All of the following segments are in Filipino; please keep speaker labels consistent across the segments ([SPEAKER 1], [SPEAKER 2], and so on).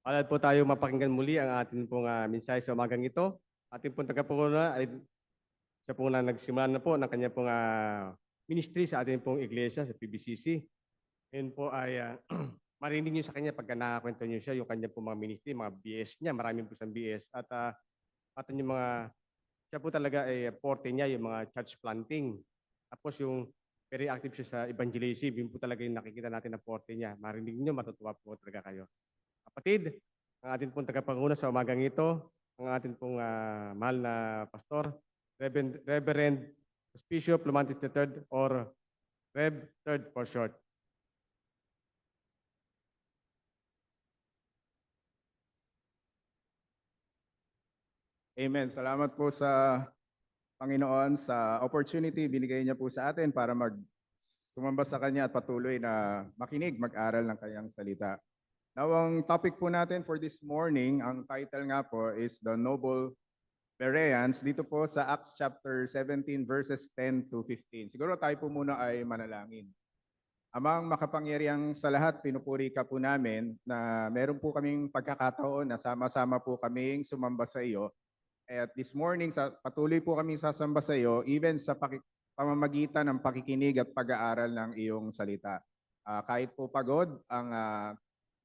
[SPEAKER 1] Palad po tayo mapakinggan muli ang ating pong mensahe sa umagang ito. Ating pong tagapanguna ay siya po na nagsimula na po ng kanya pong ministry sa ating pong iglesia sa PBCC. Yun po ay marinig niyo sa kanya pagka nakakwento niyo siya yung kanya pong mga ministry, mga BS niya. Maraming po siyang BS. At yung mga, siya po talaga ay forte niya, yung mga church planting. Tapos yung very active siya sa evangelism. Yun po talaga yung nakikita natin na forte niya. Marinig niyo, matutuwa po talaga kayo. Kapatid, ang ating pong tagapanguna sa umagang ito, ang ating pong mahal na pastor, Reverend Hospicio Plumantis III or Rev. Third for short.
[SPEAKER 2] Amen. Salamat po sa Panginoon sa opportunity binigay niya po sa atin para sumamba sa Kanya at patuloy na makinig, mag-aral ng Kanyang salita. Now, ang topic po natin for this morning, ang title nga po is The Noble Bereans, dito po sa Acts chapter 17 verses 10 to 15. Siguro tayo po muna ay manalangin. Amang makapangyarihang sa lahat, pinupuri ka po namin na meron po kaming pagkakataon na sama-sama po kaming sumamba sa iyo. At this morning, patuloy po kaming sasamba sa iyo, even sa pamamagitan ng pakikinig at pag-aaral ng iyong salita. Kahit po pagod ang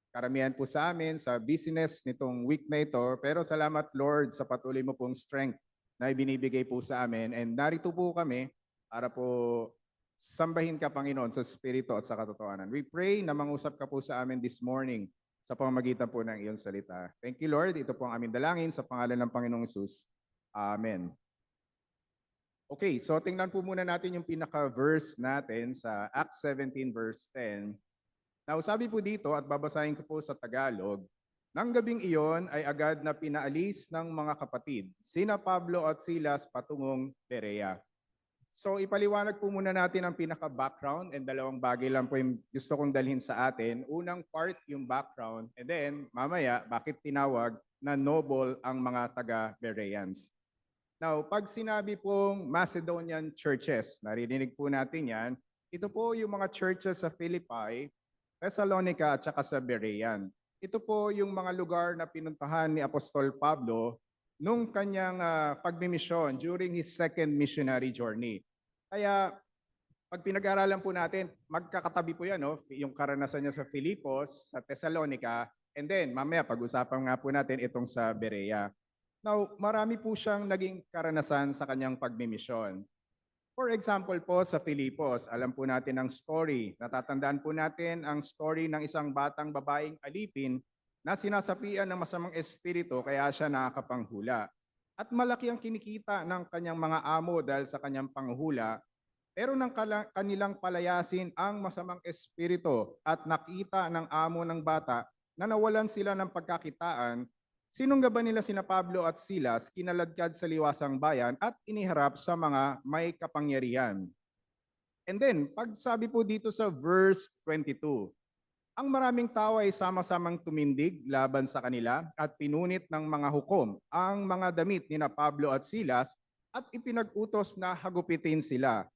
[SPEAKER 2] karamihan po sa amin sa business nitong week na ito, pero salamat Lord sa patuloy mo pong strength na ibinibigay po sa amin. And narito po kami para po sambahin ka, Panginoon, sa Espiritu at sa katotohanan. We pray na mangusap ka po sa amin this morning sa pamamagitan po ng iyong salita. Thank you, Lord. Ito po ang aming dalangin sa pangalan ng Panginoong Hesus. Amen. Okay, so tingnan po muna natin yung pinaka-verse natin sa Acts 17 verse 10. Now, sabi po dito at babasahin ko po sa Tagalog, nang gabing iyon ay agad na pinaalis ng mga kapatid, sina Pablo at Silas patungong Berea. So ipaliwanag po muna natin ang pinaka-background and dalawang bagay lang po yung gusto kong dalhin sa atin. Unang part yung background and then mamaya bakit tinawag na noble ang mga taga-Bereans. Now, pag sinabi pong Macedonian churches, naririnig po natin yan, ito po yung mga churches sa Philippi, Thessalonica at saka sa Berean. Ito po yung mga lugar na pinuntahan ni Apostol Pablo nung kanyang pagmimisyon during his second missionary journey. Kaya pag pinag-aralan po natin, magkakatabi po yan, no? Yung karanasan niya sa Filipos, sa Thessalonica, and then mamaya pag-usapan nga po natin itong sa Berea. Now, marami po siyang naging karanasan sa kanyang pagmimisyon. For example po sa Filipos, alam po natin ang story. Natatandaan po natin ang story ng isang batang babaeng alipin na sinasapian ng masamang espiritu kaya siya nakakapanghula. At malaki ang kinikita ng kanyang mga amo dahil sa kanyang panghula, pero nang kanilang palayasin ang masamang espiritu at nakita ng amo ng bata na nawalan sila ng pagkakitaan, sinungga ba nila sina Pablo at Silas, kinaladkad sa liwasang bayan at iniharap sa mga may kapangyarihan. And then, pag sabi po dito sa verse 22, ang maraming tao ay sama-samang tumindig laban sa kanila at pinunit ng mga hukom ang mga damit ni na Pablo at Silas at ipinag-utos na hagupitin sila.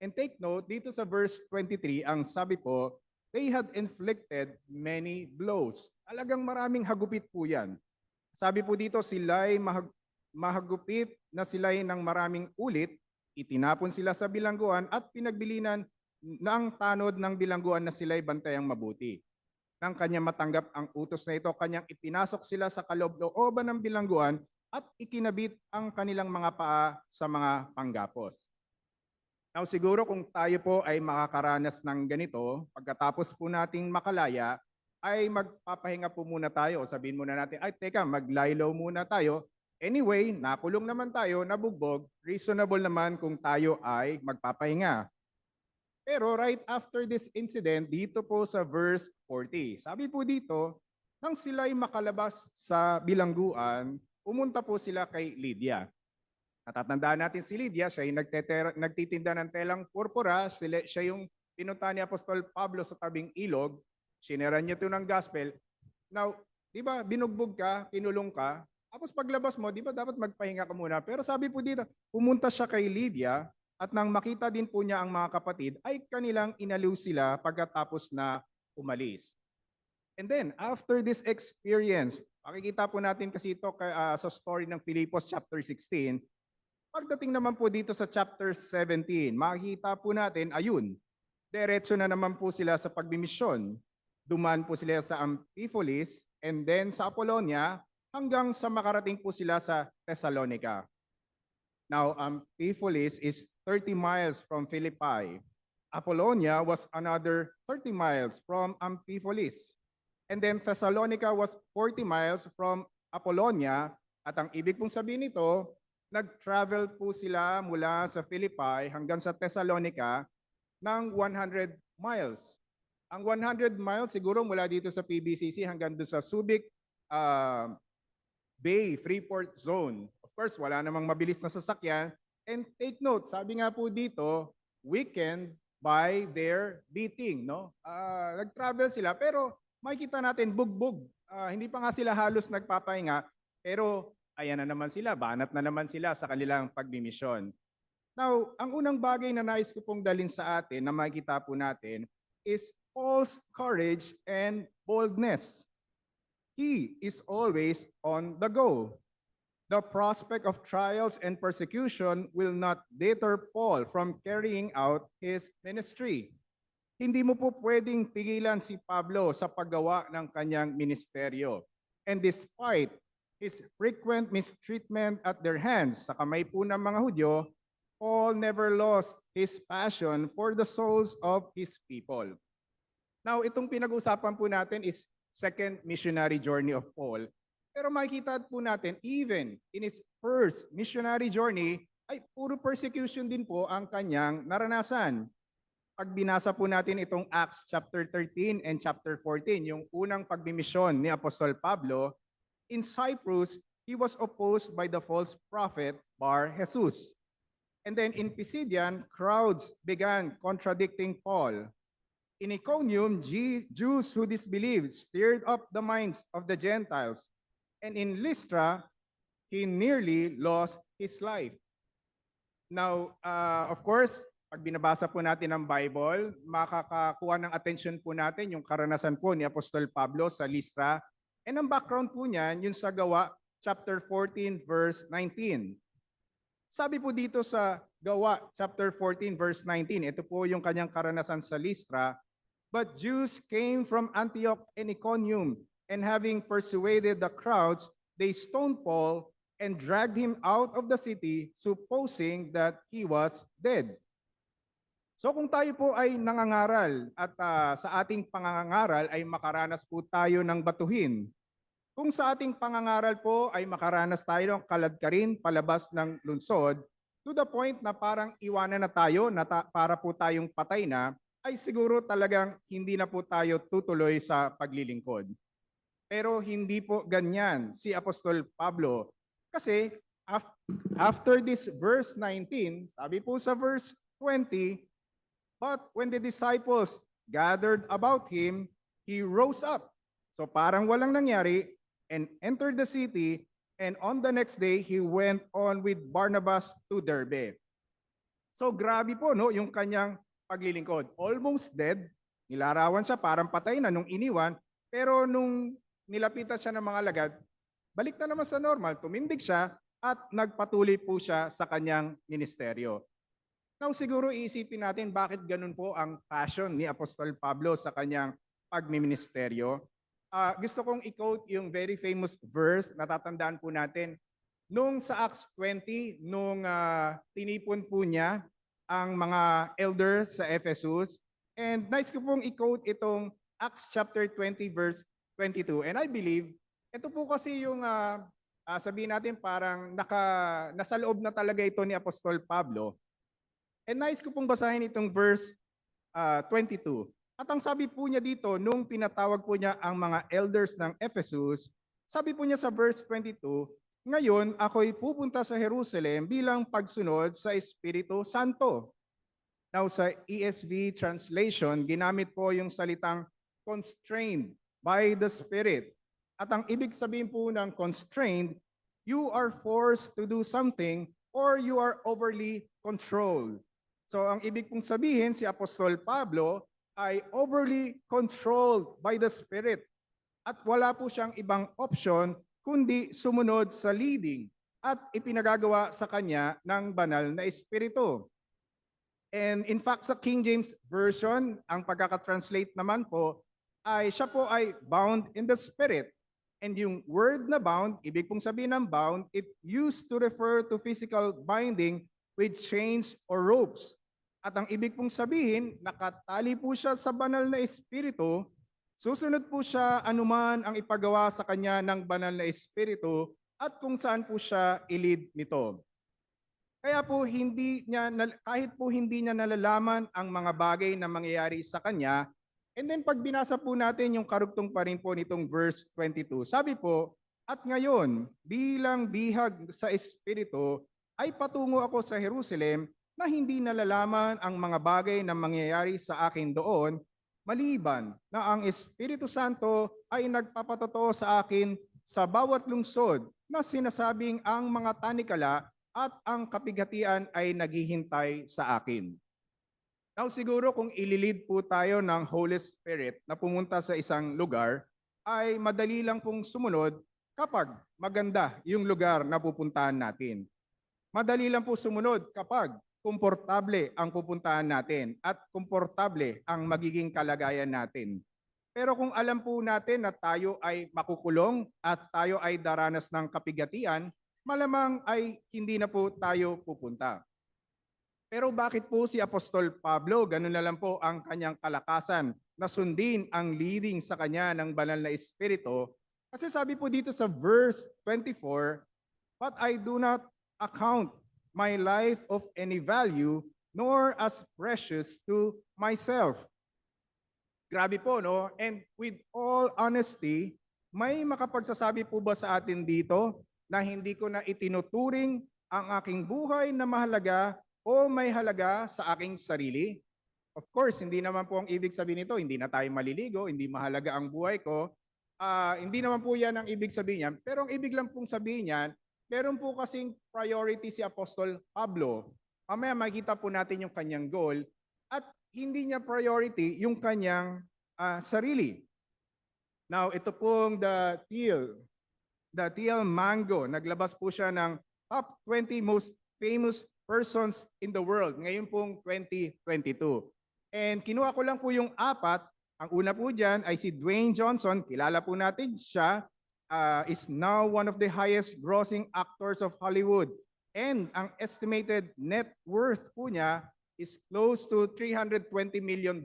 [SPEAKER 2] And take note, dito sa verse 23, ang sabi po, they had inflicted many blows. Talagang maraming hagupit po yan. Sabi po dito, sila'y mahagupit na sila'y ng maraming ulit, itinapon sila sa bilangguan at pinagbilinan ng tanod ng bilangguan na sila'y bantayang mabuti. Nang kanya matanggap ang utos na ito, kanyang ipinasok sila sa kaloob-looban ng bilangguan at ikinabit ang kanilang mga paa sa mga panggapos. Now siguro kung tayo po ay makakaranas ng ganito, pagkatapos po nating makalaya, ay magpapahinga po muna tayo. Sabihin muna natin, ay teka, mag-lie-low muna tayo. Anyway, nakulong naman tayo, nabugbog, reasonable naman kung tayo ay magpapahinga. Pero right after this incident, dito po sa verse 40, sabi po dito, nang sila'y makalabas sa bilangguan, pumunta po sila kay Lydia. Natatandaan natin si Lydia, siya yung nagtitinda ng telang purpura, siya yung pinunta ni Apostol Pablo sa tabing ilog, sinera niya ito ng gospel. Now, di ba, binugbog ka, kinulong ka, tapos paglabas mo, di ba dapat magpahinga ka muna? Pero sabi po dito, pumunta siya kay Lydia, at nang makita din po niya ang mga kapatid, ay kanilang inaliw sila pagkatapos na umalis. And then, after this experience, makikita po natin kasi ito sa story ng Filipos chapter 16. Pagdating naman po dito sa chapter 17, makikita po natin, ayun, diretso na naman po sila sa pagmimisyon. Duman po sila sa Amphipolis and then sa Apollonia hanggang sa makarating po sila sa Thessalonica. Now, Amphipolis is 30 miles from Philippi. Apollonia was another 30 miles from Amphipolis. And then Thessalonica was 40 miles from Apollonia. At ang ibig pong sabihin nito, nag-travel po sila mula sa Philippi hanggang sa Thessalonica ng 100 miles. Ang 100 miles siguro mula dito sa PBCC hanggang doon sa Subic Bay, Freeport Zone. Of course, wala namang mabilis na sasakyan. And take note, sabi nga po dito, weekend by their beating. No? Nag-travel sila pero makikita natin bugbog. Hindi pa nga sila halos nagpapahinga pero ayan na naman sila, banat na naman sila sa kanilang pagmimisyon. Now, ang unang bagay na nais ko pong dalhin sa atin na makikita po natin is Paul's courage and boldness. He is always on the go. The prospect of trials and persecution will not deter Paul from carrying out his ministry. Hindi mo po pwedeng pigilan si Pablo sa paggawa ng kanyang ministeryo. And despite his frequent mistreatment at their hands sa kamay po ng mga Hudyo, Paul never lost his passion for the souls of his people. Now, itong pinag-usapan po natin is second missionary journey of Paul. Pero makikita po natin, even in his first missionary journey, ay puro persecution din po ang kanyang naranasan. Pag binasa po natin itong Acts chapter 13 and chapter 14, yung unang pagmimisyon ni Apostol Pablo, in Cyprus, he was opposed by the false prophet Bar Jesus. And then in Pisidian, crowds began contradicting Paul. In Iconium, Jews who disbelieved stirred up the minds of the Gentiles. And in Lystra, he nearly lost his life. Now, of course, pag binabasa po natin ang Bible, makakakuha ng attention po natin yung karanasan po ni Apostol Pablo sa Lystra. And ang background po niyan, yun sa Gawa, chapter 14, verse 19. Sabi po dito sa Gawa, chapter 14, verse 19, ito po yung kanyang karanasan sa Lystra. But Jews came from Antioch and Iconium, and having persuaded the crowds, they stoned Paul and dragged him out of the city, supposing that he was dead. So kung tayo po ay nangangaral at sa ating pangangaral ay makaranas po tayo ng batuhin. Kung sa ating pangangaral po ay makaranas tayo ng kaladkarin palabas ng lungsod, to the point na parang iwanan na tayo na para po tayong patay na, ay siguro talagang hindi na po tayo tutuloy sa paglilingkod. Pero hindi po ganyan si Apostol Pablo. Kasi after this verse 19, sabi po sa verse 20, but when the disciples gathered about him, he rose up. So parang walang nangyari and entered the city, and on the next day, he went on with Barnabas to Derbe. So grabe po no, yung kanyang paglilingkod. Almost dead, nilarawan siya, parang patay na nung iniwan, pero nung nilapitan siya ng mga alagad, balik na naman sa normal, tumindig siya at nagpatuloy po siya sa kanyang ministeryo. Now siguro iisipin natin bakit ganun po ang passion ni Apostol Pablo sa kanyang pagmiministeryo. Gusto kong i-quote yung very famous verse, natatandaan po natin. Nung sa Acts 20, nung tinipon po niya ang mga elders sa Ephesus, and nice ko pong i-quote itong Acts chapter 20 verse 22. And I believe, ito po kasi yung sabihin natin parang nasa loob na talaga ito ni Apostol Pablo. And nice ko pong basahin itong verse 22. At ang sabi po niya dito, nung pinatawag po niya ang mga elders ng Ephesus, sabi po niya sa verse 22, ngayon ako'y pupunta sa Jerusalem bilang pagsunod sa Espiritu Santo. Now sa ESV translation, ginamit po yung salitang constrained by the Spirit. At ang ibig sabihin po ng constrained, you are forced to do something or you are overly controlled. So ang ibig pong sabihin si Apostol Pablo ay overly controlled by the Spirit. at wala po siyang ibang option kundi sumunod sa leading at ipinagagawa sa kanya ng banal na espiritu. And in fact, sa King James Version, ang pagkakatranslate naman po ay siya po ay bound in the spirit. And yung word na bound, ibig pong sabihin ng bound, it used to refer to physical binding with chains or ropes. At ang ibig pong sabihin, nakatali po siya sa banal na espiritu, susunod po siya anuman ang ipagawa sa kanya ng banal na espiritu at kung saan po siya ilid nito. Kaya po kahit po hindi niya nalalaman ang mga bagay na mangyayari sa kanya, and then pag binasa po natin yung karugtong pa rin po nitong verse 22, sabi po, at ngayon, bilang bihag sa Espiritu, ay patungo ako sa Jerusalem na hindi nalalaman ang mga bagay na mangyayari sa akin doon, maliban na ang Espiritu Santo ay nagpapatotoo sa akin sa bawat lungsod na sinasabing ang mga tanikala at ang kapighatian ay naghihintay sa akin. Now siguro kung ililid po tayo ng Holy Spirit na pumunta sa isang lugar, ay madali lang pong sumunod kapag maganda yung lugar na pupuntahan natin. Madali lang po sumunod kapag komportable ang pupuntahan natin at komportable ang magiging kalagayan natin. Pero kung alam po natin na tayo ay makukulong at tayo ay daranas ng kapighatian, malamang ay hindi na po tayo pupunta. Pero bakit po si Apostol Pablo, ganun na lang po ang kanyang kalakasan na sundin ang leading sa kanya ng banal na espiritu? Kasi sabi po dito sa verse 24, but I do not account my life of any value, nor as precious to myself. Grabe po, no? And with all honesty, may makapagsasabi po ba sa atin dito na hindi ko na itinuturing ang aking buhay na mahalaga o may halaga sa aking sarili? Of course, hindi naman po ang ibig sabihin nito, hindi na tayo maliligo, hindi mahalaga ang buhay ko. Hindi naman po yan ang ibig sabihin niyan. Pero ang ibig lang pong sabihin niyan, meron po kasing priority si Apostol Pablo. Mamaya makikita po natin yung kanyang goal at hindi niya priority yung kanyang sarili. Now, ito pong the TL Mango, naglabas po siya ng top 20 most famous persons in the world ngayon pong 2022. And kinuha ko lang po yung apat. Ang una po dyan ay si Dwayne Johnson. Kilala po natin siya. Is now one of the highest grossing actors of Hollywood. And ang estimated net worth po niya is close to $320 million.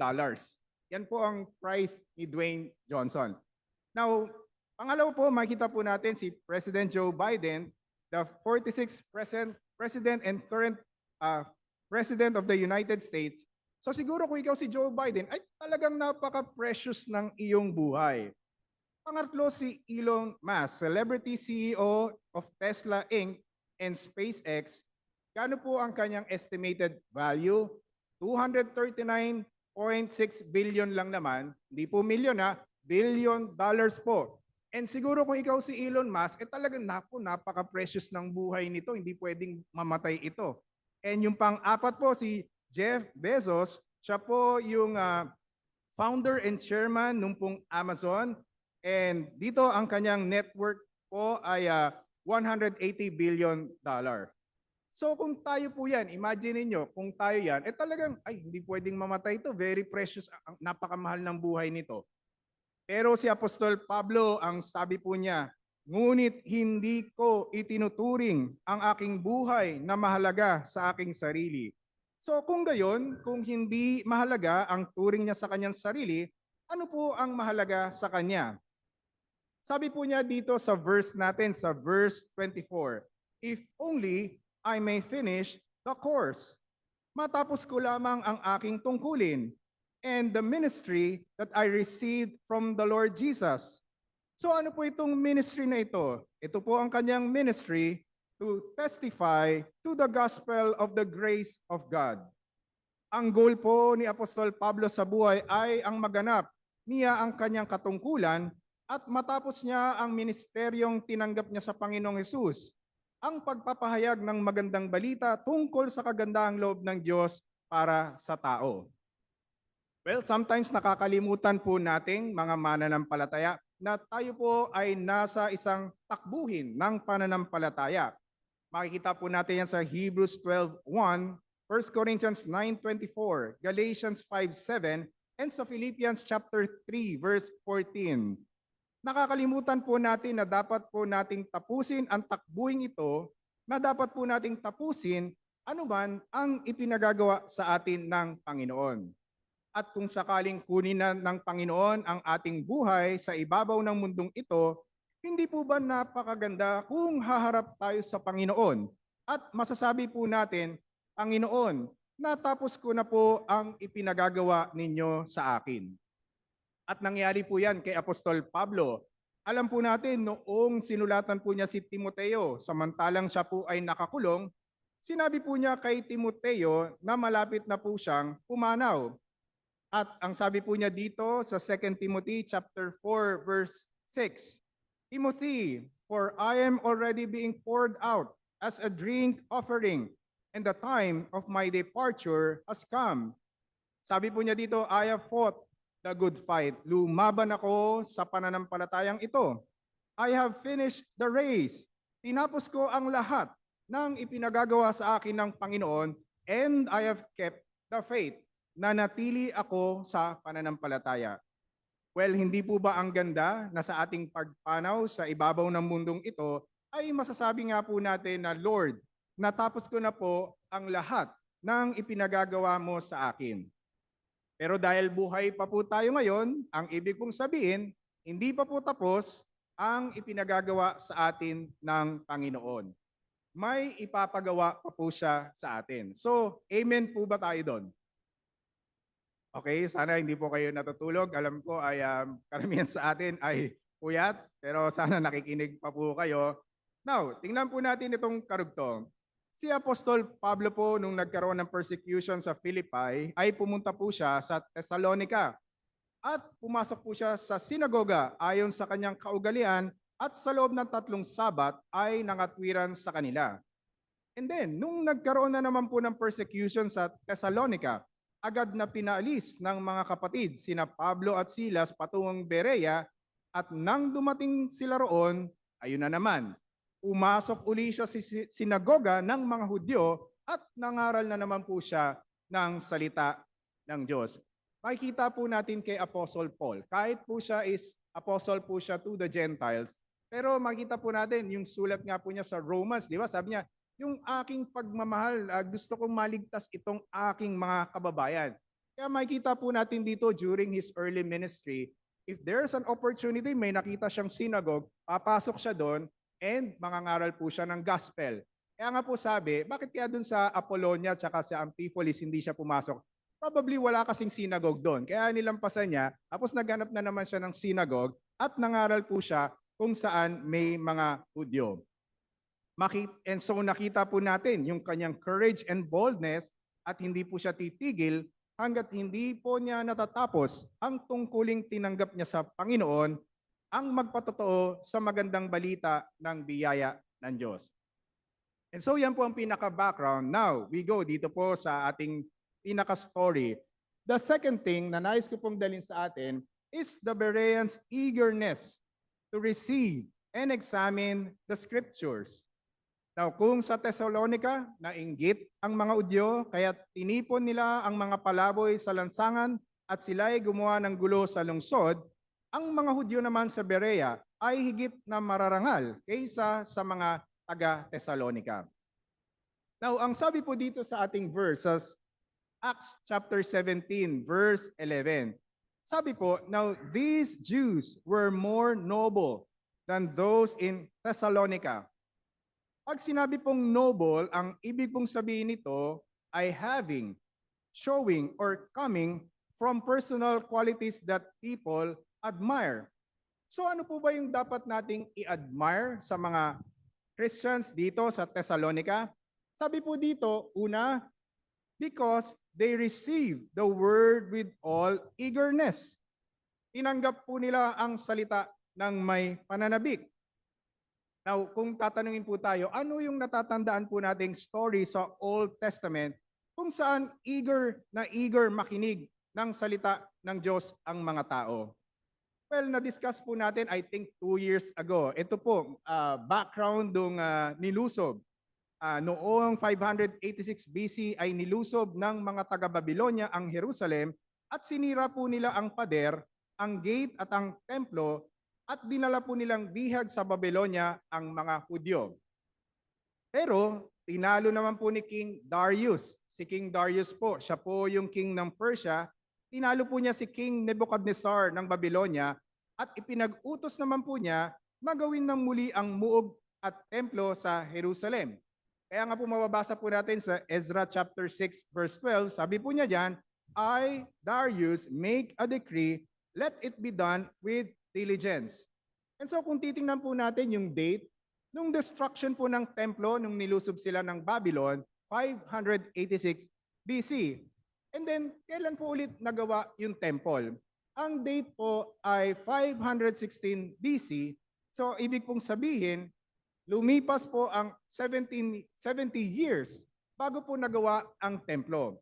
[SPEAKER 2] Yan po ang price ni Dwayne Johnson. Now, pangalawa po, makita po natin si President Joe Biden, the 46th President and current President of the United States. So siguro kung ikaw si Joe Biden, ay talagang napaka-precious ng iyong buhay. Pangatlo si Elon Musk, celebrity CEO of Tesla Inc. and SpaceX. Kano po ang kanyang estimated value? $239.6 billion lang naman. Hindi po milyon billion dollars po. And siguro kung ikaw si Elon Musk, talagang napaka-precious ng buhay nito. Hindi pwedeng mamatay ito. And yung pang-apat po si Jeff Bezos, siya po yung founder and chairman nung pong Amazon. And dito ang kanyang network po ay $180 billion. So kung tayo po yan, imagine niyo kung tayo yan, talagang hindi pwedeng mamatay ito. Very precious, napakamahal ng buhay nito. Pero si Apostol Pablo, ang sabi po niya, ngunit hindi ko itinuturing ang aking buhay na mahalaga sa aking sarili. So kung gayon, kung hindi mahalaga ang turing niya sa kanyang sarili, ano po ang mahalaga sa kanya? Sabi po niya dito sa verse natin, sa verse 24, if only I may finish the course. Matapos ko lamang ang aking tungkulin and the ministry that I received from the Lord Jesus. So ano po itong ministry na ito? Ito po ang kanyang ministry to testify to the gospel of the grace of God. Ang goal po ni Apostol Pablo sa buhay ay ang maganap niya ang kanyang katungkulan at matapos niya ang ministeryong tinanggap niya sa Panginoong Hesus, ang pagpapahayag ng magandang balita tungkol sa kagandahang loob ng Diyos para sa tao. Well, sometimes nakakalimutan po nating mga mananampalataya na tayo po ay nasa isang takbuhin ng pananampalataya. Makikita po natin yan sa Hebrews 12:1, 1 Corinthians 9:24, Galatians 5:7, and sa Philippians chapter 3 verse 14. Nakakalimutan po natin na dapat po nating tapusin ang takbuhin ito, na dapat po nating tapusin anuman ang ipinagagawa sa atin ng Panginoon. At kung sakaling kunin na ng Panginoon ang ating buhay sa ibabaw ng mundong ito, hindi po ba napakaganda kung haharap tayo sa Panginoon at masasabi po natin, Panginoon, natapos ko na po ang ipinagagawa ninyo sa akin. At nangyari po yan kay Apostol Pablo. Alam po natin, noong sinulatan po niya si Timoteo, samantalang siya po ay nakakulong, sinabi po niya kay Timoteo na malapit na po siyang pumanaw. At ang sabi po niya dito sa 2 Timothy chapter 4 verse 6, Timothy, for I am already being poured out as a drink offering, and the time of my departure has come. Sabi po niya dito, I have fought the good fight. Lumaban ako sa pananampalatayang ito. I have finished the race. Tinapos ko ang lahat ng ipinagagawa sa akin ng Panginoon, and I have kept the faith. Nanatili ako sa pananampalataya. Well, hindi po ba ang ganda na sa ating pagpanaw sa ibabaw ng mundong ito ay masasabi nga po natin na Lord, natapos ko na po ang lahat ng ipinagagawa mo sa akin. Pero dahil buhay pa po tayo ngayon, ang ibig pong sabihin, hindi pa po tapos ang ipinagagawa sa atin ng Panginoon. May ipapagawa pa po siya sa atin. So, amen po ba tayo doon? Okay, sana hindi po kayo natutulog. Alam ko ay karamihan sa atin ay puyat, pero sana nakikinig pa po kayo. Now, tingnan po natin itong karugtong. Si Apostol Pablo po, nung nagkaroon ng persecution sa Philippi, ay pumunta po siya sa Thessalonica. At pumasok po siya sa sinagoga ayon sa kanyang kaugalian, at sa loob ng 3 Sabat ay nangatwiran sa kanila. And then, nung nagkaroon na naman po ng persecution sa Thessalonica, agad na pinaalis ng mga kapatid sina Pablo at Silas patungong Berea, at nang dumating sila roon, ayun na naman, pumasok uli siya sa sinagoga ng mga Hudyo at nangaral na naman po siya ng salita ng Diyos. Makikita po natin kay Apostle Paul, kahit po siya is apostle po siya to the Gentiles, pero makita po natin yung sulat nga po niya sa Romans, di ba? Sabi niya, yung aking pagmamahal, gusto kong maligtas itong aking mga kababayan. Kaya makikita po natin dito during his early ministry, if there's an opportunity, may nakita siyang synagogue, papasok siya doon, and mangangaral po siya ng gospel. Kaya nga po sabi, bakit kaya doon sa Apollonia tsaka sa Amphipolis hindi siya pumasok? Probably wala kasing synagogue doon. Kaya nilampasan niya, tapos naghanap na naman siya ng synagogue at nangaral po siya kung saan may mga Hudyo. And so nakita po natin yung kanyang courage and boldness at hindi po siya titigil hanggat hindi po niya natatapos ang tungkuling tinanggap niya sa Panginoon, ang magpatotoo sa magandang balita ng biyaya ng Diyos. And so yan po ang pinaka-background. Now, we go dito po sa ating pinaka-story. The second thing na nais ko pong dalhin sa atin is the Bereans' eagerness to receive and examine the scriptures. Now, kung sa Thessalonica, nainggit ang mga Hudyo, kaya tinipon nila ang mga palaboy sa lansangan at sila ay gumawa ng gulo sa lungsod, ang mga Hudyo naman sa Berea ay higit na mararangal kaysa sa mga taga-Thessalonica. Now, ang sabi po dito sa ating verses, Acts chapter 17, verse 11. Sabi po, now these Jews were more noble than those in Thessalonica. Pag sinabi pong noble, ang ibig pong sabihin nito ay having, showing, or coming from personal qualities that people admire. So ano po ba yung dapat nating i-admire sa mga Christians dito sa Thessalonica? Sabi po dito, una, because they receive the word with all eagerness. Tinanggap po nila ang salita ng may pananabik. Now, kung tatanungin po tayo, ano yung natatandaan po nating story sa Old Testament kung saan eager makinig ng salita ng Diyos ang mga tao? Well, na-discuss po natin, I think 2 years ago. Ito po, background ng nilusob. Noong 586 BC ay nilusob ng mga taga-Babylonia ang Jerusalem at sinira po nila ang pader, ang gate at ang templo at dinala po nilang bihag sa Babylonia ang mga Hudyo. Pero tinalo naman po ni King Darius. Si King Darius po, siya po yung king ng Persia. Tinalo po niya si King Nebuchadnezzar ng Babylonia at ipinag-utos naman po niya na gawin ng muli ang muog at templo sa Jerusalem. Kaya nga po mababasa po natin sa Ezra chapter 6 verse 12, sabi po niya diyan, I, Darius, make a decree, let it be done with diligence. And so kung titingnan po natin yung date, nung destruction po ng templo, nung nilusob sila ng Babylon, 586 BC. And then, kailan po ulit nagawa yung temple? Ang date po ay 516 BC. So, ibig pong sabihin, lumipas po ang 70 years bago po nagawa ang templo.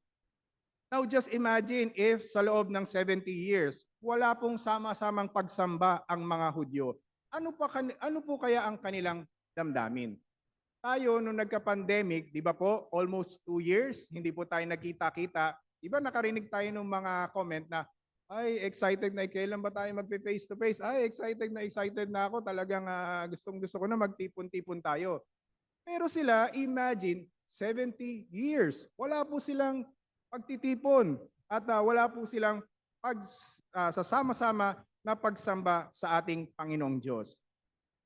[SPEAKER 2] Now, just imagine if sa loob ng 70 years, wala pong sama-samang pagsamba ang mga Hudyo. Ano po kaya ang kanilang damdamin? Tayo, nung nagka-pandemic, di ba po, almost 2 years, hindi po tayo nagkita-kita. Di ba nakarinig tayo ng mga comment na, ay, excited na, kailan ba tayo magpe-face to face? Ay, excited na ako. Talagang gustong-gusto ko na magtipon-tipon tayo. Pero sila, imagine, 70 years. Wala po silang pagtitipon at wala po silang sasama-sama na pagsamba sa ating Panginoong Diyos.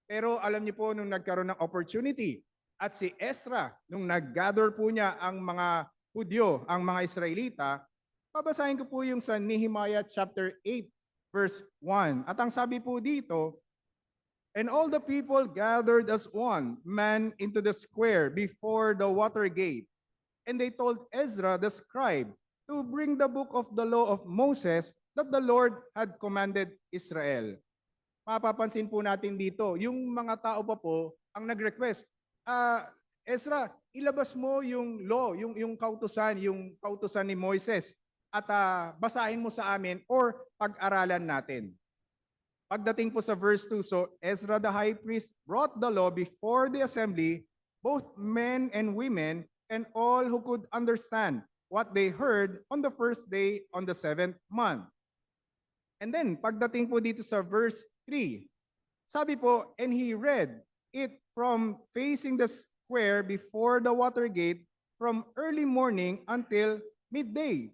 [SPEAKER 2] Pero alam niyo po, nung nagkaroon ng opportunity at si Ezra, nung nag-gather po niya ang mga Hudyo, ang mga Israelita, babasahin ko po yung sa Nehemiah chapter 8 verse 1. At ang sabi po dito, and all the people gathered as one man into the square before the water gate. And they told Ezra the scribe to bring the book of the law of Moses that the Lord had commanded Israel. Mapapansin po natin dito, yung mga tao pa po ang nag-request, Ezra, ilabas mo yung law, yung kautusan ni Moises at basahin mo sa amin or pag-aralan natin. Pagdating po sa verse 2, so Ezra the high priest brought the law before the assembly, both men and women, and all who could understand what they heard on the first day on the 7th month. And then, pagdating po dito sa verse 3, sabi po, and he read it from facing the square before the water gate from early morning until midday.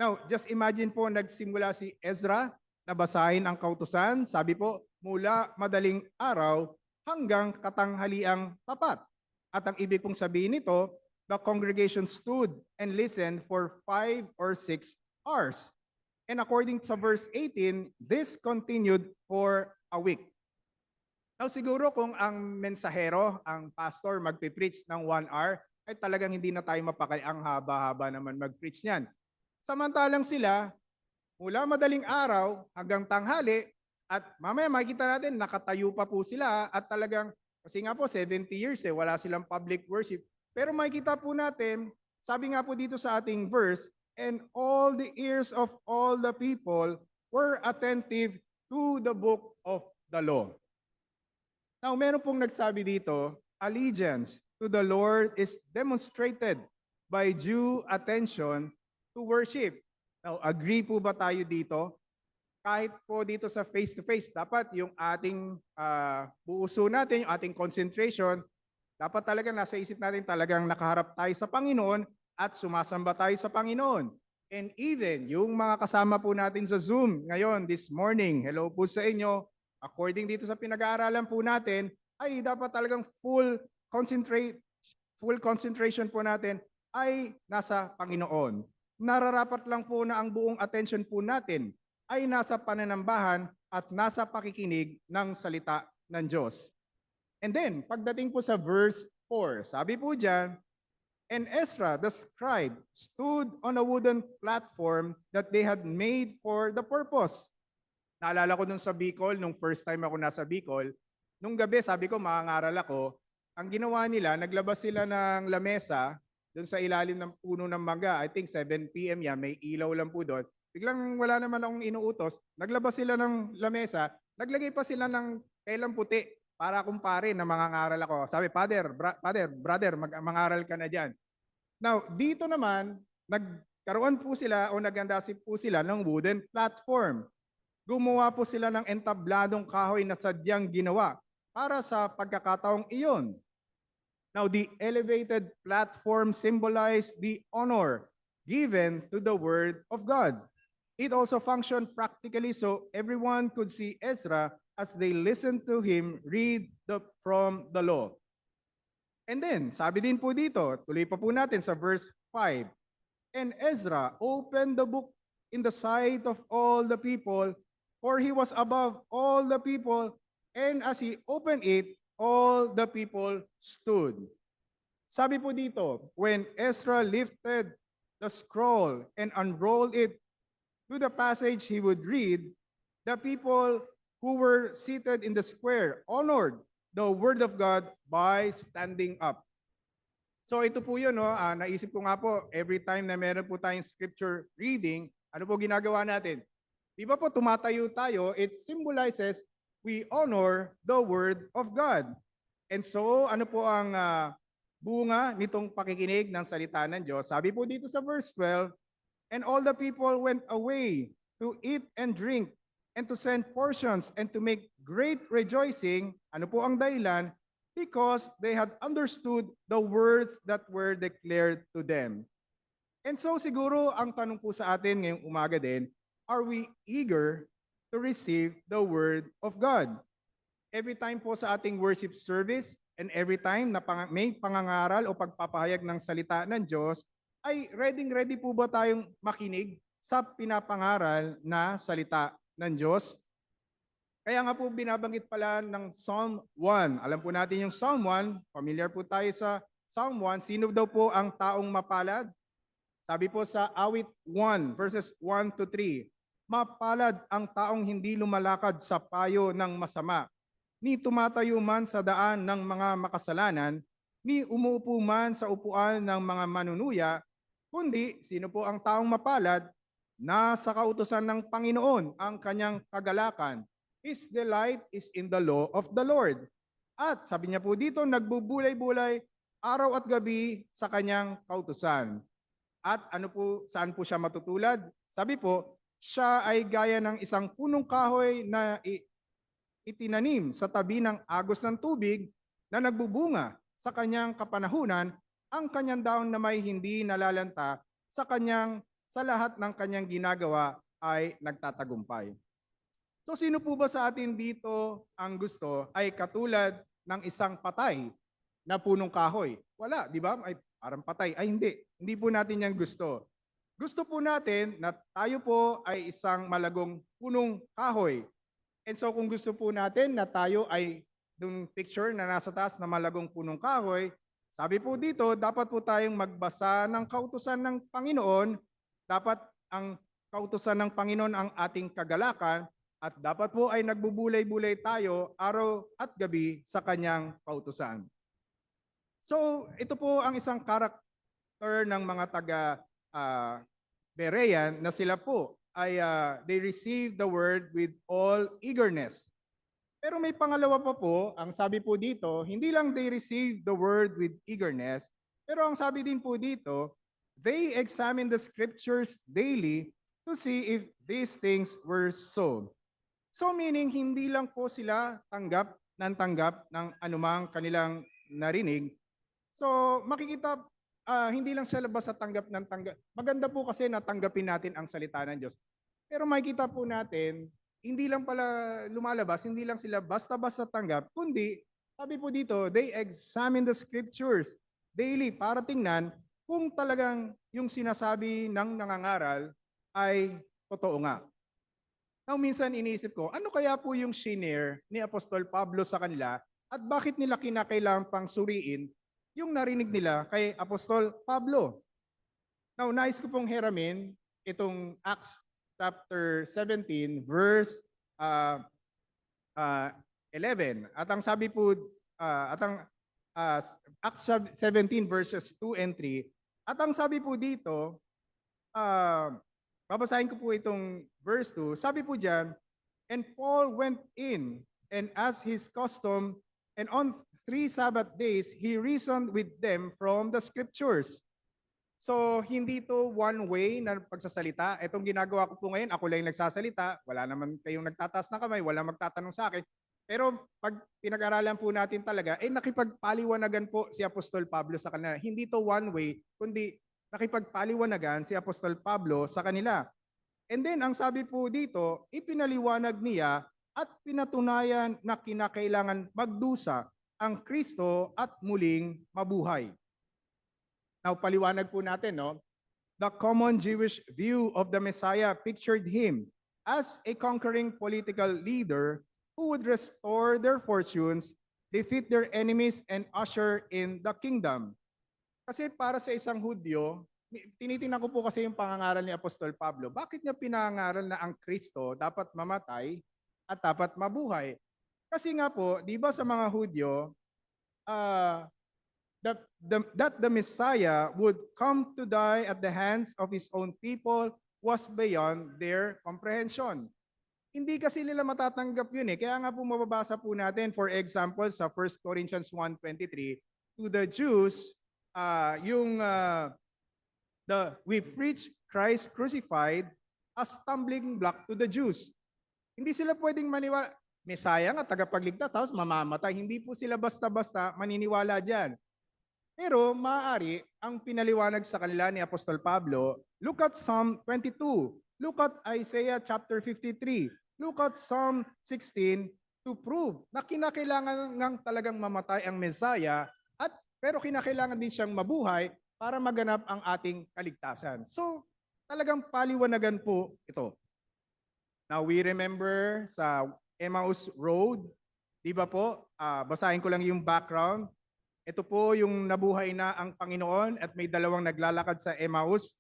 [SPEAKER 2] Now, just imagine po, nagsimula si Ezra na basahin ang kautusan, sabi po, mula madaling araw hanggang katanghaliang tapat. At ang ibig pong sabihin nito, the congregation stood and listened for 5 or 6 hours. And according to verse 18, this continued for a week. Now siguro kung ang mensahero, ang pastor magpipreach ng 1 hour, ay talagang hindi na tayo mapakali, ang haba-haba naman mag-preach niyan. Samantalang sila, mula madaling araw hanggang tanghali, at mamaya makikita natin, nakatayo pa po sila at talagang, kasi nga po 70 years wala silang public worship. Pero makikita po natin, sabi nga po dito sa ating verse, and all the ears of all the people were attentive to the book of the law. Now, meron pong nagsabi dito, allegiance to the Lord is demonstrated by due attention to worship. Now, agree po ba tayo dito? Kahit po dito sa face-to-face, dapat yung ating buuso natin, yung ating concentration, dapat talaga nasa isip natin talagang nakaharap tayo sa Panginoon at sumasamba tayo sa Panginoon. And even yung mga kasama po natin sa Zoom ngayon, this morning, hello po sa inyo, according dito sa pinag-aaralan po natin, ay dapat talagang full concentration po natin ay nasa Panginoon. Nararapat lang po na ang buong attention po natin ay nasa pananambahan at nasa pakikinig ng salita ng Diyos. And then, pagdating po sa verse 4, sabi po dyan, and Ezra the scribe stood on a wooden platform that they had made for the purpose. Naalala ko nung sa Bicol, nung first time ako nasa Bicol, nung gabi sabi ko makangaral ako, ang ginawa nila, naglabas sila ng lamesa doon sa ilalim ng puno ng mangga. I think 7 p.m. yan, may ilaw lang po doon. biglang wala naman akong inuutos, naglabas sila ng lamesa, naglagay pa sila ng kailang puti para kumpare na mangangaral ako. Sabi, brother, mangaral ka na dyan. Now, dito naman, nagkaroon po sila o nagandasip po sila ng wooden platform. Gumawa po sila ng entabladong kahoy na sadyang ginawa para sa pagkakataong iyon. Now, the elevated platform symbolized the honor given to the Word of God. It also functioned practically so everyone could see Ezra as they listened to him read from the law. And then, sabi din po dito, tuloy pa po natin sa verse 5. And Ezra opened the book in the sight of all the people, for he was above all the people, and as he opened it, all the people stood. Sabi po dito, when Ezra lifted the scroll and unrolled it to the passage he would read, the people who were seated in the square honored the word of God by standing up. So ito po yun, no? Naisip ko nga po, every time na meron po tayong scripture reading, ano po ginagawa natin? Di ba po tumatayo tayo, it symbolizes we honor the word of God. And so, ano po ang bunga nitong pakikinig ng salita ng Diyos? Sabi po dito sa verse 12, and all the people went away to eat and drink and to send portions and to make great rejoicing. Ano po ang dahilan? Because they had understood the words that were declared to them. And so siguro ang tanong po sa atin ngayong umaga din, are we eager to receive the word of God? Every time po sa ating worship service and every time na may pangangaral o pagpapahayag ng salita ng Diyos, ay ready po ba tayong makinig sa pinapangaral na salita ng Diyos? Kaya nga po binabanggit pala ng Psalm 1. Alam po natin yung Psalm 1, familiar po tayo sa Psalm 1. Sino daw po ang taong mapalad? Sabi po sa awit 1, verses 1 to 3, mapalad ang taong hindi lumalakad sa payo ng masama, ni tumatayo man sa daan ng mga makasalanan, ni umuupo man sa upuan ng mga manunuya, kundi sino po ang taong mapalad? Nasa kautusan ng Panginoon ang kanyang kagalakan. His delight is in the law of the Lord. At sabi niya po dito, nagbubulay-bulay araw at gabi sa kanyang kautusan. At ano po, saan po siya matutulad? Sabi po, siya ay gaya ng isang punong kahoy na itinanim sa tabi ng agos ng tubig na nagbubunga sa kanyang kapanahunan, ang kanyang daon na may hindi nalalanta sa lahat ng kanyang ginagawa ay nagtatagumpay. So sino po ba sa atin dito ang gusto ay katulad ng isang patay na punong kahoy? Wala, di ba? Ay parang patay. Ay hindi. Hindi po natin yan gusto. Gusto po natin na tayo po ay isang malagong punong kahoy. And so kung gusto po natin na tayo ay yung picture na nasa taas na malagong punong kahoy, sabi po dito, dapat po tayong magbasa ng kautusan ng Panginoon. Dapat ang kautusan ng Panginoon ang ating kagalakan at dapat po ay nagbubulay-bulay tayo araw at gabi sa kanyang kautusan. So ito po ang isang karakter ng mga taga Berean na sila po ay they receive the word with all eagerness. Pero may pangalawa pa po, ang sabi po dito, hindi lang they receive the word with eagerness, pero ang sabi din po dito, they examine the scriptures daily to see if these things were so. So meaning, hindi lang po sila tanggap ng anumang kanilang narinig. So makikita, hindi lang sila basta tanggap ng tanggap. Maganda po kasi natanggapin natin ang salita ng Diyos. Pero makikita po natin, hindi lang pala lumalabas, hindi lang sila basta-basta tanggap, kundi, sabi po dito, they examine the scriptures daily para tingnan kung talagang yung sinasabi ng nangangaral ay totoo nga. Now, minsan iniisip ko, ano kaya po yung shinare ni Apostol Pablo sa kanila at bakit nila kinakailangan pang suriin yung narinig nila kay Apostol Pablo? Now, nais ko pong hiramin itong Acts chapter 17, verse 11. At ang sabi po, Acts 17 verses 2 and 3, at ang sabi po dito, babasahin ko po itong verse 2. Sabi po diyan, and Paul went in, and as his custom, and on 3 Sabbath days, he reasoned with them from the scriptures. So, hindi to one way na pagsasalita. Itong ginagawa ko po ngayon, ako lang yung nagsasalita. Wala naman kayong nagtataas na kamay, wala magtatanong sa akin. Pero pag pinag-aralan po natin talaga, nakipagpaliwanagan po si Apostol Pablo sa kanila. Hindi to one way, kundi nakipagpaliwanagan si Apostol Pablo sa kanila. And then, ang sabi po dito, ipinaliwanag niya at pinatunayan na kinakailangan magdusa ang Kristo at muling mabuhay. Now, paliwanag po natin, no? The common Jewish view of the Messiah pictured him as a conquering political leader who would restore their fortunes, defeat their enemies, and usher in the kingdom. Kasi para sa isang Hudyo, tinitingnan ko po kasi yung pangangaral ni Apostol Pablo. Bakit niya pinangaral na ang Kristo dapat mamatay at dapat mabuhay? Kasi nga po, di ba sa mga Hudyo, that the Messiah would come to die at the hands of his own people was beyond their comprehension. Hindi kasi nila matatanggap yun eh. Kaya nga po mababasa po natin, for example, sa 1 Corinthians 1:23, to the Jews, we preach Christ crucified as stumbling block to the Jews. Hindi sila pwedeng maniwala, Messiah nga, tagapagligtas, tapos mamamatay. Hindi po sila basta-basta maniniwala dyan. Pero maaari ang pinaliwanag sa kanila ni Apostol Pablo, look at Psalm 22, look at Isaiah chapter 53, look at Psalm 16 to prove na kinakailangan ng talagang mamatay ang Messiah pero kinakailangan din siyang mabuhay para maganap ang ating kaligtasan. So, talagang paliwanagan po ito. Now, we remember sa Emmaus Road, di ba po, basahin ko lang yung background. Ito po yung nabuhay na ang Panginoon at may dalawang naglalakad sa Emmaus.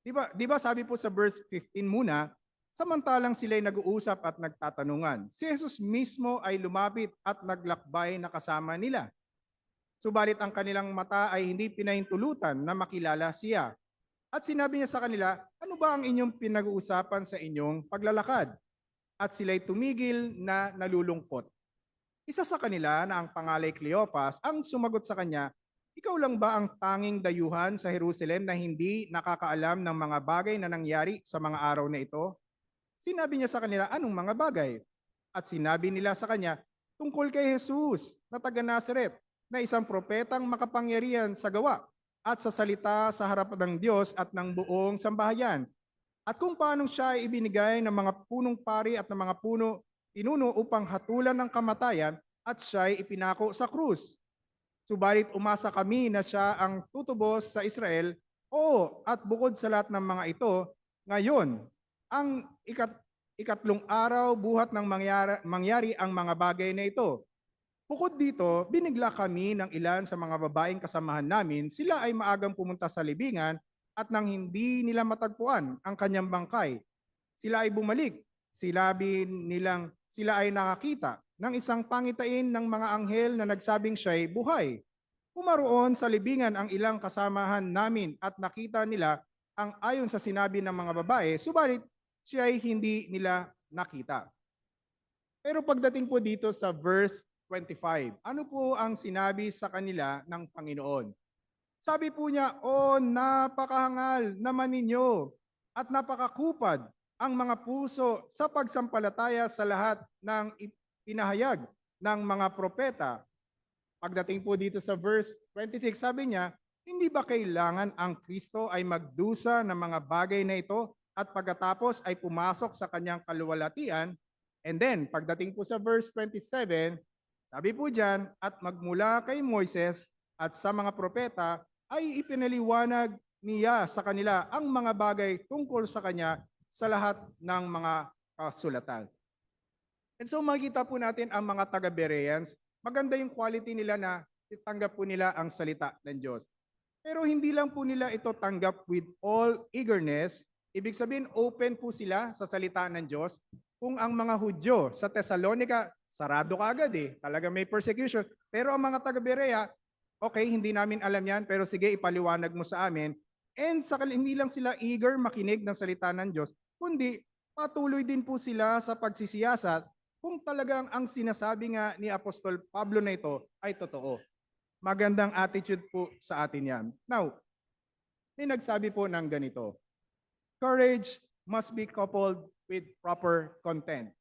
[SPEAKER 2] Di ba sabi po sa verse 15 muna, samantalang sila'y nag-uusap at nagtatanungan. Si Jesus mismo ay lumapit at naglakbay na kasama nila. Subalit ang kanilang mata ay hindi pinahintulutan na makilala siya. At sinabi niya sa kanila, ano ba ang inyong pinag-uusapan sa inyong paglalakad? At sila'y tumigil na nalulungkot. Isa sa kanila na ang pangalay Cleopas ang sumagot sa kanya, ikaw lang ba ang tanging dayuhan sa Jerusalem na hindi nakakaalam ng mga bagay na nangyari sa mga araw na ito? Sinabi niya sa kanila, anong mga bagay? At sinabi nila sa kanya, tungkol kay Jesus na taga Nazaret, na isang propetang makapangyarihan sa gawa at sa salita sa harapan ng Diyos at ng buong sambahayan. At kung paano siya ay ibinigay ng mga punong pari at ng mga pinuno upang hatulan ng kamatayan at siya ay ipinako sa krus. Subalit umasa kami na siya ang tutubos sa Israel. Oo, at bukod sa lahat ng mga ito, ngayon, ang ikatlong araw buhat ng mangyari ang mga bagay na ito. Bukod dito, binigla kami ng ilan sa mga babaeng kasamahan namin. Sila ay maagang pumunta sa libingan at nang hindi nila matagpuan ang kanyang bangkay, sila ay bumalik. Sinabi nilang sila ay nakakita ng isang pangitain ng mga anghel na nagsabing siya'y buhay. Pumaroon sa libingan ang ilang kasamahan namin at nakita nila ang ayon sa sinabi ng mga babae, subalit siya ay hindi nila nakita. Pero pagdating po dito sa verse 25, ano po ang sinabi sa kanila ng Panginoon? Sabi po niya, o napakahangal naman ninyo at napakakupad ang mga puso sa pagsampalataya sa lahat ng pinahayag ng mga propeta. Pagdating po dito sa verse 26, sabi niya, hindi ba kailangan ang Kristo ay magdusa ng mga bagay na ito at pagkatapos ay pumasok sa kanyang kaluwalhatian? And then, pagdating po sa verse 27, sabi po diyan, at magmula kay Moises at sa mga propeta ay ipinaliwanag niya sa kanila ang mga bagay tungkol sa kanya sa lahat ng mga kasulatan. And so makikita po natin ang mga taga-Bereans, maganda yung quality nila na tanggap po nila ang salita ng Diyos. Pero hindi lang po nila ito tanggap with all eagerness. Ibig sabihin, open po sila sa salita ng Diyos. Kung ang mga Hudyo sa Thessalonica, sarado ka agad eh. Talaga may persecution. Pero ang mga taga-Berea, okay, hindi namin alam yan, pero sige, ipaliwanag mo sa amin. And hindi lang sila eager makinig ng salita ng Diyos, kundi patuloy din po sila sa pagsisiyasat kung talagang ang sinasabi nga ni Apostol Pablo na ito ay totoo. Magandang attitude po sa atin yan. Now, may nagsabi po ng ganito, courage must be coupled with proper content.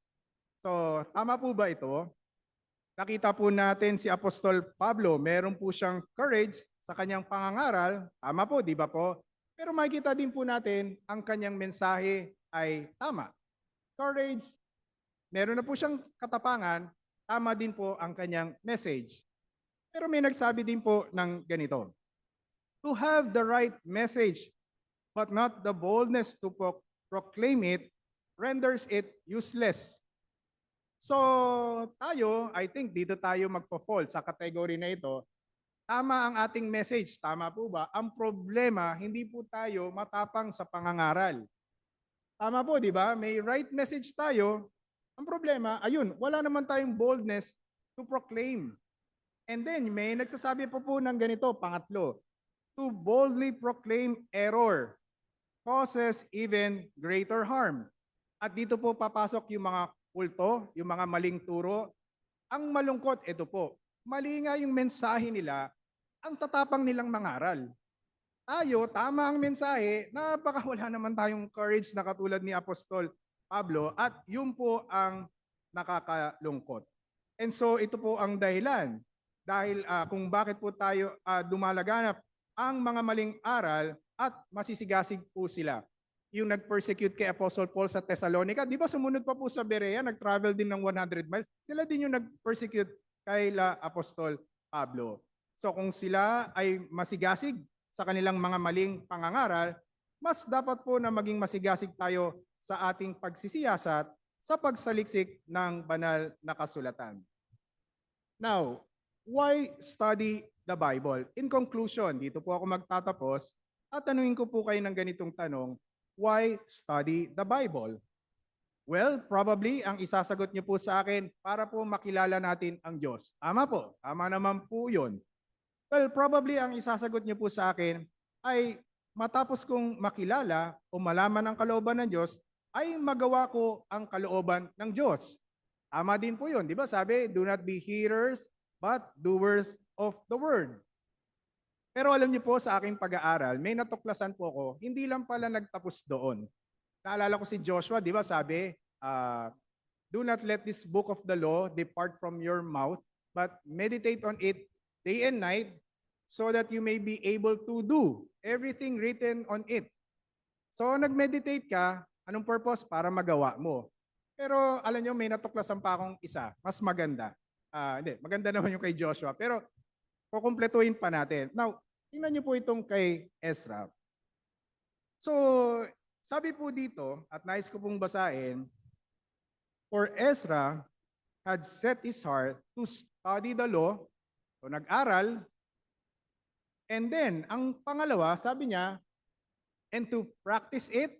[SPEAKER 2] So, tama po ba ito? Nakita po natin si Apostol Pablo, meron po siyang courage sa kanyang pangangaral. Tama po, di ba po? Pero makikita din po natin ang kanyang mensahe ay tama. Courage, meron na po siyang katapangan, tama din po ang kanyang message. Pero may nagsabi din po ng ganito, to have the right message but not the boldness to proclaim it renders it useless. So tayo, I think dito tayo magpo-fall sa category na ito. Tama ang ating message, tama po ba? Ang problema, hindi po tayo matapang sa pangangaral. Tama po, di ba? May right message tayo. Ang problema, ayun, wala naman tayong boldness to proclaim. And then, may nagsasabi po ng ganito, pangatlo, to boldly proclaim error causes even greater harm. At dito po papasok yung mga kulto, yung mga maling turo. Ang malungkot, ito po, mali nga yung mensahe nila, ang tatapang nilang mangaral. Tayo, tama ang mensahe, baka wala naman tayong courage na katulad ni Apostol Pablo at yun po ang nakakalungkot. And so ito po ang dahilan dahil kung bakit po tayo dumalaganap ang mga maling aral at masisigasig po sila. Yung nag-persecute kay Apostle Paul sa Thessalonica, di ba sumunod pa po sa Berea, nag-travel din ng 100 miles, sila din yung nag-persecute kay Apostol Pablo. So kung sila ay masigasig sa kanilang mga maling pangangaral, mas dapat po na maging masigasig tayo sa ating pagsisiyasat sa pagsaliksik ng banal na kasulatan. Now, why study the Bible? In conclusion, dito po ako magtatapos at tanungin ko po kayo ng ganitong tanong, why study the Bible? Well, probably ang isasagot niyo po sa akin para po makilala natin ang Diyos. Tama po, tama naman po yun. Well, probably ang isasagot niyo po sa akin ay matapos kong makilala o malaman ang kalooban ng Diyos, ay magawa ko ang kalooban ng Diyos. Tama din po yun. Di ba sabi, do not be hearers, but doers of the word. Pero alam niyo po sa aking pag-aaral, may natuklasan po ako, hindi lang pala nagtapos doon. Naalala ko si Joshua, di ba sabi, do not let this book of the law depart from your mouth, but meditate on it day and night, so that you may be able to do everything written on it. So nag-meditate ka, anong purpose? Para magawa mo. Pero alam nyo, may natuklasan pa akong isa, mas maganda. Hindi, maganda naman yung kay Joshua, pero kukumpletuhin pa natin. Now, tingnan nyo po itong kay Ezra. So, sabi po dito, at nais ko pong basahin, for Ezra had set his heart to study the law, so nag-aral, and then, ang pangalawa, sabi niya, and to practice it,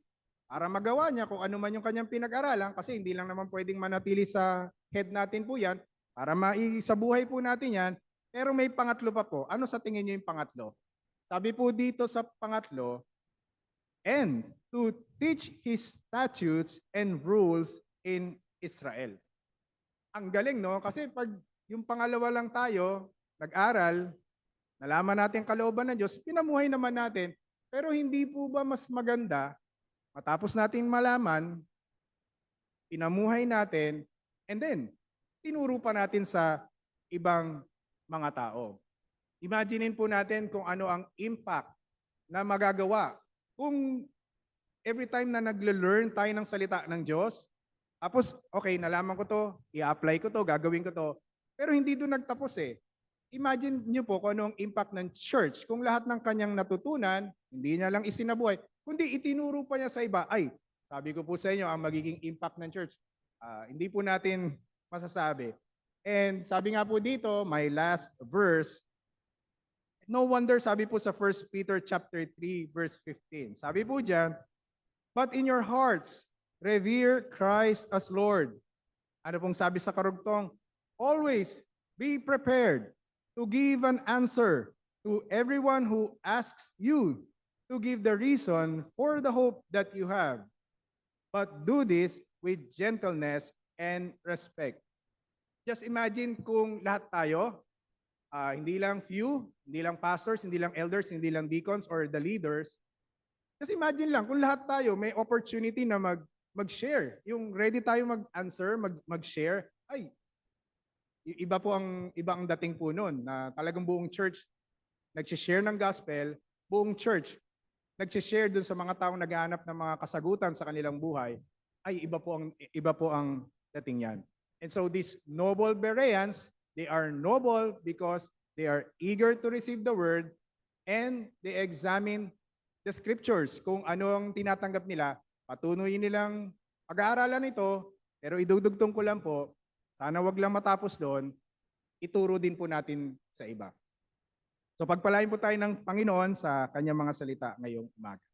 [SPEAKER 2] para magawa niya kung ano man yung kanyang pinag-aralan, kasi hindi lang naman pwedeng manatili sa head natin po yan, para maisabuhay po natin yan, pero may pangatlo pa po. Ano sa tingin niyo yung pangatlo? Sabi po dito sa pangatlo, and to teach his statutes and rules in Israel. Ang galing, no? Kasi pag yung pangalawa lang tayo, nag-aral, nalaman natin ang kalooban ng Diyos, pinamuhay naman natin, pero hindi po ba mas maganda, matapos natin malaman, pinamuhay natin, and then, tinuro pa natin sa ibang mga tao. Imaginin po natin kung ano ang impact na magagawa kung every time na nagle-learn tayo ng salita ng Diyos, tapos, okay, nalaman ko to, i-apply ko to, gagawin ko to, pero hindi doon nagtapos eh. Imagine niyo po kung ano ang impact ng church kung lahat ng kanyang natutunan, hindi niya lang isinabuhay, kundi itinuro pa niya sa iba. Ay, sabi ko po sa inyo, ang magiging impact ng church, hindi po natin masasabi. And sabi nga po dito, my last verse, no wonder sabi po sa 1 Peter chapter 3 verse 15. Sabi po diyan, but in your hearts, revere Christ as Lord. Ano pong sabi sa karugtong? Always be prepared to give an answer to everyone who asks you to give the reason for the hope that you have. But do this with gentleness and respect. Just imagine kung lahat tayo, hindi lang few, hindi lang pastors, hindi lang elders, hindi lang deacons or the leaders. Just imagine lang kung lahat tayo may opportunity na mag-share. Yung ready tayo mag-answer, mag-share. Ay, iba ang dating po noon na talagang buong church nag-share ng gospel, buong church nag-share dun sa mga taong naghahanap ng mga kasagutan sa kanilang buhay. Ay, iba po ang dating yan. And so these noble Bereans, they are noble because they are eager to receive the word and they examine the scriptures. Kung ano ang tinatanggap nila, patuloy nilang pag-aaralan ito, pero idudugtong ko lang po, sana wag lang matapos doon, ituro din po natin sa iba. So pagpalain po tayo ng Panginoon sa kanyang mga salita ngayong umaga.